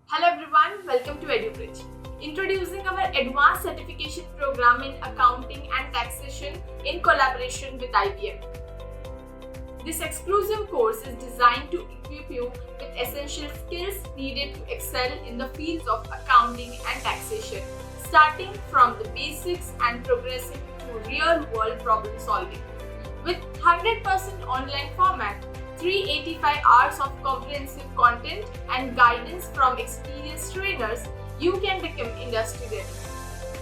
Hello everyone, welcome to EduBridge. Introducing our advanced certification program in accounting and taxation in collaboration with IBM. This exclusive course is designed to equip you with essential skills needed to excel in the fields of accounting and taxation, starting from the basics and progressing to real-world problem solving. With 100% online format, 385 hours of comprehensive content and guidance from experienced trainers, you can become industry ready.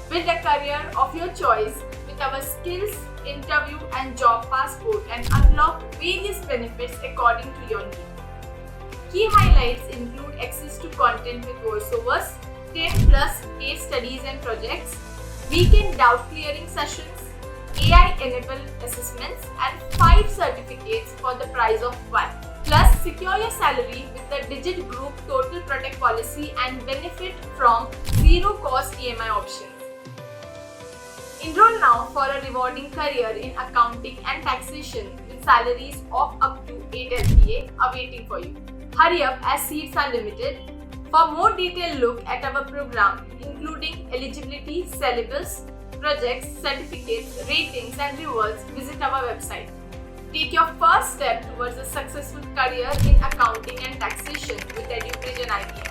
Build a career of your choice with our skills, interview and job passport and unlock various benefits according to your need. Key highlights include access to content with voiceovers, 10 plus case studies and projects, weekend doubt clearing sessions, AI-enabled assessments and 5 certificates for the price of 1. Plus, secure your salary with the Digit Group Total Protect policy and benefit from zero-cost EMI options. Enroll now for a rewarding career in accounting and taxation with salaries of up to 8 LPA awaiting for you. Hurry up as seats are limited. For more detailed look at our program, including eligibility, syllabus, projects, certificates, ratings and rewards, visit our website. Take your first step towards a successful career in accounting and taxation with EduBridge and IBM.